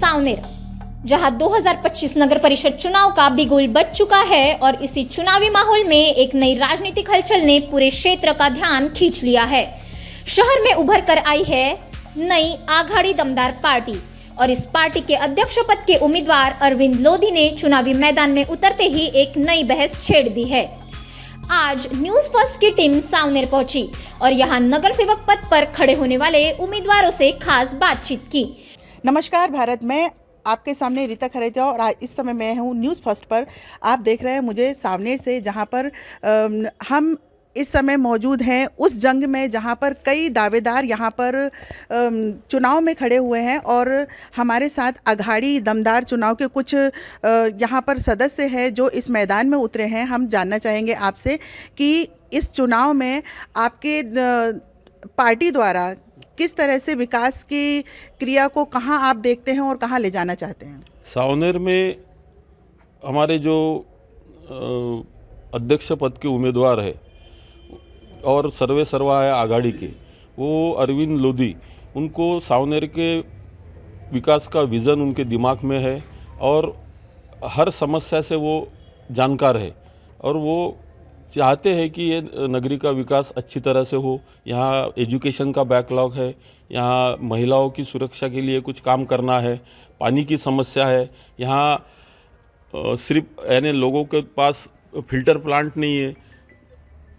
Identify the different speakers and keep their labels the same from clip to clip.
Speaker 1: सावनेर, जहां 2025 नगर परिषद चुनाव का बिगुल बज चुका है और इसी चुनावी माहौल में एक नई राजनीतिक हलचल ने पूरे क्षेत्र का ध्यान खींच लिया है। शहर में उभर कर आई है नई आघाड़ी दमदार पार्टी और इस पार्टी के अध्यक्ष पद के उम्मीदवार अरविंद लोधी ने चुनावी मैदान में उतरते ही एक नई बहस छेड़ दी है। आज न्यूज फर्स्ट की टीम सावनेर पहुंची और यहां नगर सेवक पद पर खड़े होने वाले उम्मीदवारों से खास बातचीत की।
Speaker 2: नमस्कार भारत, मैं आपके सामने रीता खरेतिया और आज इस समय मैं हूँ न्यूज़ फर्स्ट पर। आप देख रहे हैं मुझे सावनेर से, जहाँ पर हम इस समय मौजूद हैं उस जंग में जहाँ पर कई दावेदार यहाँ पर चुनाव में खड़े हुए हैं और हमारे साथ आघाड़ी दमदार चुनाव के कुछ यहाँ पर सदस्य हैं जो इस मैदान में उतरे हैं। हम जानना चाहेंगे आपसे कि इस चुनाव में आपके पार्टी द्वारा किस तरह से विकास की क्रिया को कहाँ आप देखते हैं और कहाँ ले जाना चाहते हैं।
Speaker 3: सावनेर में हमारे जो अध्यक्ष पद के उम्मीदवार है और सर्वे सर्वा है आघाड़ी के, वो अरविंद लोधी, उनको सावनेर के विकास का विज़न उनके दिमाग में है और हर समस्या से वो जानकार है और वो चाहते हैं कि ये नगरी का विकास अच्छी तरह से हो। यहाँ एजुकेशन का बैकलॉग है, यहाँ महिलाओं की सुरक्षा के लिए कुछ काम करना है, पानी की समस्या है, यहाँ सिर्फ यानी लोगों के पास फिल्टर प्लांट नहीं है,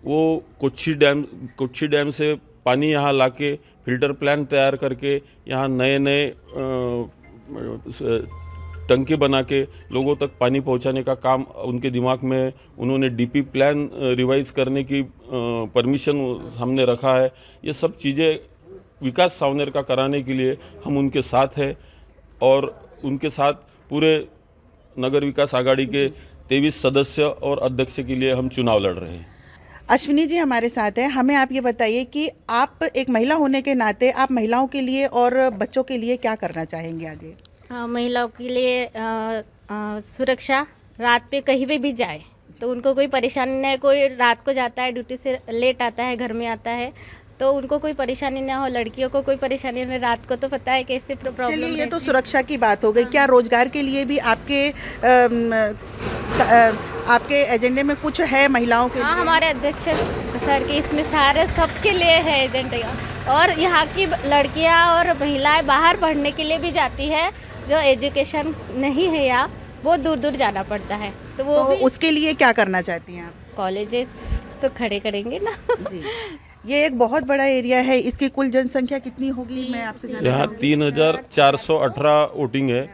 Speaker 3: वो कोच्चि डैम से पानी यहाँ लाके फिल्टर प्लांट तैयार करके यहाँ नए नए टंकी बना के लोगों तक पानी पहुंचाने का काम उनके दिमाग में है। उन्होंने डीपी प्लान रिवाइज करने की परमिशन सामने रखा है। ये सब चीज़ें विकास सावनेर का कराने के लिए हम उनके साथ हैं और उनके साथ पूरे नगर विकास आघाड़ी के 23 सदस्य और अध्यक्ष के लिए हम चुनाव लड़ रहे हैं।
Speaker 2: अश्विनी जी हमारे साथ हैं। हमें आप ये बताइए कि आप एक महिला होने के नाते आप महिलाओं के लिए और बच्चों के लिए क्या करना चाहेंगे आगे।
Speaker 4: महिलाओं के लिए सुरक्षा, रात पे कहीं भी जाए तो उनको कोई परेशानी नहीं। कोई रात को जाता है, ड्यूटी से लेट आता है, घर में आता है तो उनको कोई परेशानी ना हो। लड़कियों को कोई परेशानी नहीं, रात को तो पता है कैसे प्रॉब्लम।
Speaker 2: चलिए, ये तो सुरक्षा की बात हो गई। क्या रोजगार के लिए भी आपके एजेंडे में कुछ है महिलाओं के लिए?
Speaker 4: हमारे अध्यक्ष सर के इसमें सारे सबके लिए है एजेंडे। और यहाँ की लड़कियाँ और महिलाएं बाहर पढ़ने के लिए भी जाती है, जो एजुकेशन नहीं है यहाँ, वो दूर दूर जाना पड़ता है। तो वो
Speaker 2: उसके लिए क्या करना चाहती हैं आप?
Speaker 4: कॉलेजेस तो खड़े करेंगे ना जी।
Speaker 2: ये एक बहुत बड़ा एरिया है, इसकी कुल जनसंख्या कितनी होगी मैं आपसे जानना
Speaker 3: यहाँ 3418 वोटिंग है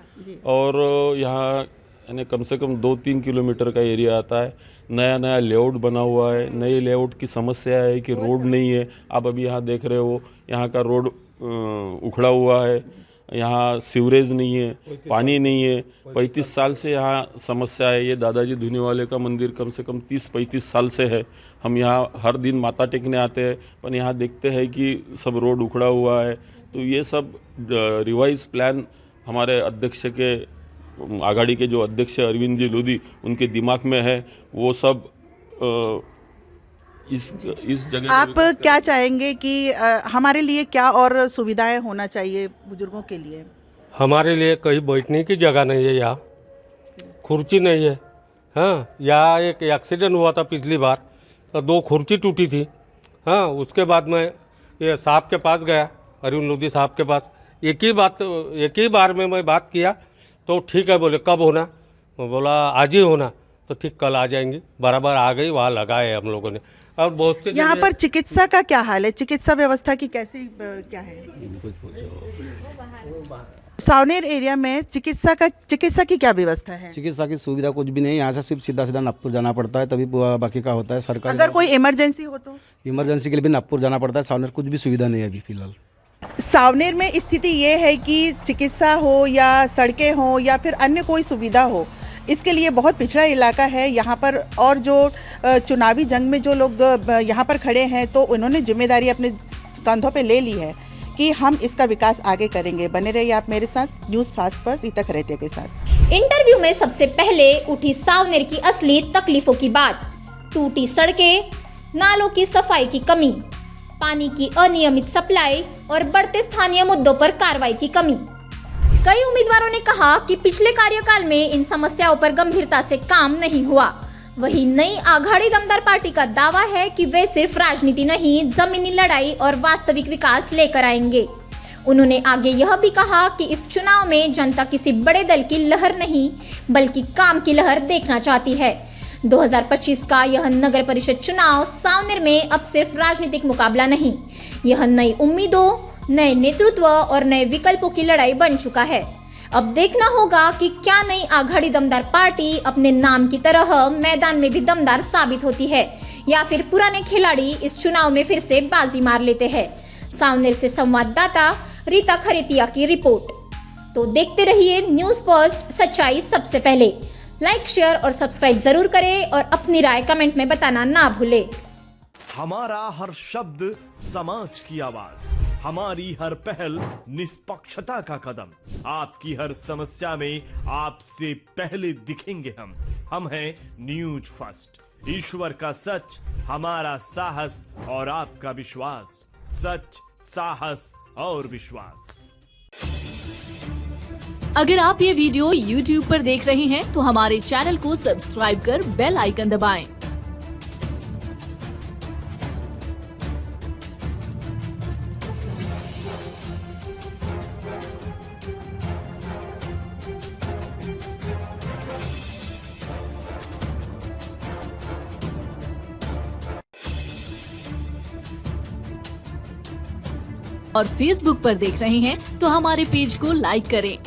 Speaker 3: और यहाँ यानी कम से कम 2-3 किलोमीटर का एरिया आता है। नया नया लेआउट बना हुआ है। नए लेआउट की समस्या है कि रोड नहीं है। आप अभी यहाँ देख रहे हो, यहाँ का रोड उखड़ा हुआ है, यहाँ सीवरेज नहीं है, पानी नहीं है। 35 साल से यहाँ समस्या है। ये दादाजी धुनीवाले का मंदिर कम से कम 30-35 साल से है। हम यहाँ हर दिन माथा टेकने आते हैं, पर यहाँ देखते हैं कि सब रोड उखड़ा हुआ है। तो ये सब रिवाइज प्लान हमारे अध्यक्ष के, आघाड़ी के जो अध्यक्ष अरविंद जी लोधी, उनके दिमाग में है। वो सब इस जगह
Speaker 2: आप क्या चाहेंगे कि हमारे लिए क्या और सुविधाएं होना चाहिए बुजुर्गों के लिए?
Speaker 5: हमारे लिए कहीं बैठने की जगह नहीं है, यहाँ कुर्सी नहीं है। हाँ, यहाँ एक एक्सीडेंट हुआ था पिछली बार, तो 2 कुर्सी टूटी थी। हाँ, उसके बाद मैं ये साहब के पास गया, अरविंद लोधी साहब के पास। एक ही बार में मैं बात किया तो ठीक है बोले, कब होना? मैं बोला आज ही होना। तो ठीक, कल आ जाएंगी। बराबर आ गई, वहाँ लगाए हम लोगों ने। और बहुत से
Speaker 2: यहाँ पर चिकित्सा का क्या हाल है? चिकित्सा व्यवस्था की कैसी क्या है? सावनेर एरिया में चिकित्सा की क्या व्यवस्था है?
Speaker 6: चिकित्सा की सुविधा कुछ भी नहीं। यहाँ से सिर्फ सीधा नागपुर जाना पड़ता है, तभी बाकी का होता है। सरकार
Speaker 2: अगर कोई इमरजेंसी हो तो?
Speaker 6: इमरजेंसी के लिए भी नागपुर जाना पड़ता है। सावनेर कुछ भी सुविधा नहीं है अभी फिलहाल।
Speaker 2: सावनेर में स्थिति ये है कि चिकित्सा हो या सड़कें हो या फिर अन्य कोई सुविधा हो, इसके लिए बहुत पिछड़ा इलाका है यहाँ पर। और जो चुनावी जंग में जो लोग यहाँ पर खड़े हैं, तो उन्होंने जिम्मेदारी अपने कंधों पे ले ली है कि हम इसका विकास आगे करेंगे। बने रहिए आप मेरे साथ न्यूज़ फास्ट पर, रीता खरेतिया के साथ।
Speaker 1: इंटरव्यू में सबसे पहले उठी सावनेर की असली तकलीफों की बात। टूटी सड़कें, नालों की सफाई की कमी, पानी की अनियमित सप्लाई और बढ़ते स्थानीय मुद्दों पर कार्रवाई की कमी। कई उम्मीदवारों ने कहा कि पिछले कार्यकाल में इन समस्याओं पर गंभीरता से काम नहीं हुआ। वहीं नई आघाड़ी दमदार पार्टी का दावा है कि वे सिर्फ राजनीति नहीं, जमीनी लड़ाई और वास्तविक विकास लेकर आएंगे। उन्होंने आगे यह भी कहा कि इस चुनाव में जनता किसी बड़े दल की लहर नहीं बल्कि काम की लहर देखना चाहती है। 2025 का यह नगर परिषद चुनाव सावनेर में अब सिर्फ राजनीतिक मुकाबला नहीं, यह नई उम्मीदों, नए नेतृत्व और नए विकल्पों की लड़ाई बन चुका है। अब देखना होगा कि क्या नई आघाड़ी दमदार पार्टी अपने नाम की तरह मैदान में भी दमदार साबित होती है या फिर पुराने खिलाड़ी इस चुनाव में फिर से बाजी मार लेते हैं। सावनेर से संवाददाता रीता खरेतिया की रिपोर्ट। तो देखते रहिए न्यूज़ फर्स्ट, सच्चाई सबसे पहले। लाइक, शेयर और सब्सक्राइब जरूर करें और अपनी राय कमेंट में बताना ना भूलें।
Speaker 7: हमारा हर शब्द समाज की आवाज, हमारी हर पहल निष्पक्षता का कदम, आपकी हर समस्या में आपसे पहले दिखेंगे हम हैं न्यूज फर्स्ट। ईश्वर का सच, हमारा साहस और आपका विश्वास। सच, साहस और विश्वास।
Speaker 8: अगर आप ये वीडियो YouTube पर देख रहे हैं तो हमारे चैनल को सब्सक्राइब कर बेल आइकन दबाएं। और Facebook पर देख रहे हैं तो हमारे पेज को लाइक करें